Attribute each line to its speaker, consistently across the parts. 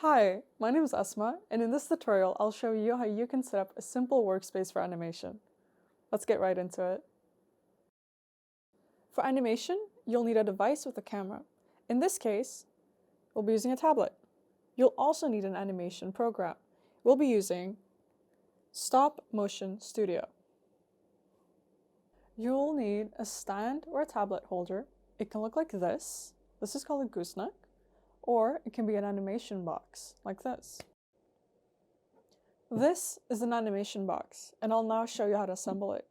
Speaker 1: Hi, my name is Asma, and in this tutorial, I'll show you how you can set up a simple workspace for animation. Let's get right into it. For animation, you'll need a device with a camera. In this case, we'll be using a tablet. You'll also need an animation program. We'll be using Stop Motion Studio. You'll need a stand or a tablet holder. It can look like this. This is called a gooseneck. Or it can be an animation box, like this. This is an animation box, and I'll now show you how to assemble it.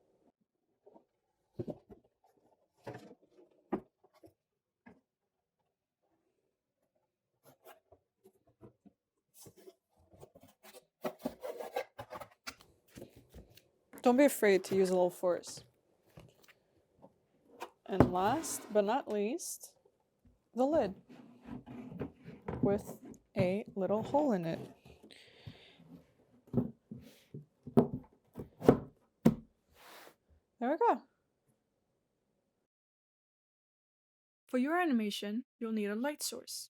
Speaker 1: Don't be afraid to use a little force. And last but not least, the lid with a little hole in it. There we go. For your animation, you'll need a light source.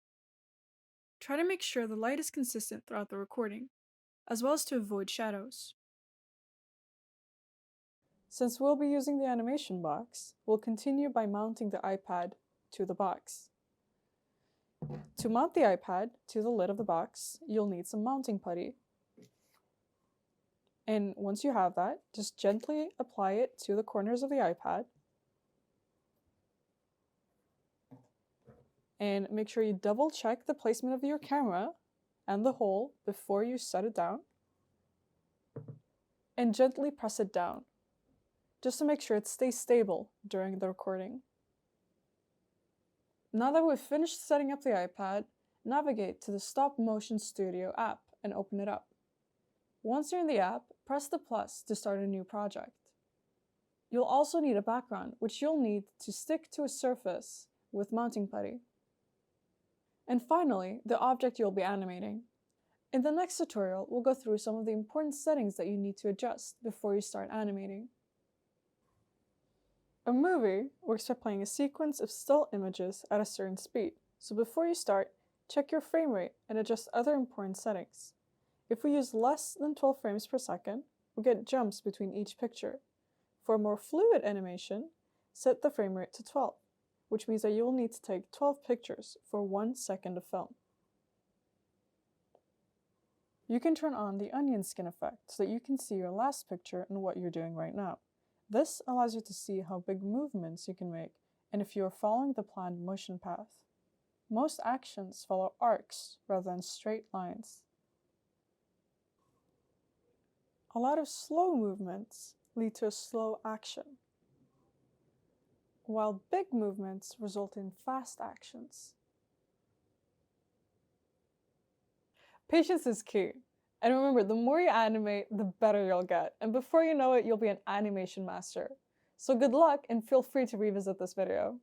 Speaker 1: Try to make sure the light is consistent throughout the recording, as well as to avoid shadows. Since we'll be using the animation box, we'll continue by mounting the iPad to the box. To mount the iPad to the lid of the box, you'll need some mounting putty. And once you have that, just gently apply it to the corners of the iPad. And make sure you double check the placement of your camera and the hole before you set it down. And gently press it down, just to make sure it stays stable during the recording. Now that we've finished setting up the iPad, navigate to the Stop Motion Studio app and open it up. Once you're in the app, press the plus to start a new project. You'll also need a background, which you'll need to stick to a surface with mounting putty. And finally, the object you'll be animating. In the next tutorial, we'll go through some of the important settings that you need to adjust before you start animating. A movie works by playing a sequence of still images at a certain speed. So before you start, check your frame rate and adjust other important settings. If we use less than 12 frames per second, we get jumps between each picture. For a more fluid animation, set the frame rate to 12, which means that you will need to take 12 pictures for 1 second of film. You can turn on the onion skin effect so that you can see your last picture and what you're doing right now. This allows you to see how big movements you can make and if you are following the planned motion path. Most actions follow arcs rather than straight lines. A lot of slow movements lead to a slow action, while big movements result in fast actions. Patience is key. And remember, the more you animate, the better you'll get. And before you know it, you'll be an animation master. So good luck and feel free to revisit this video.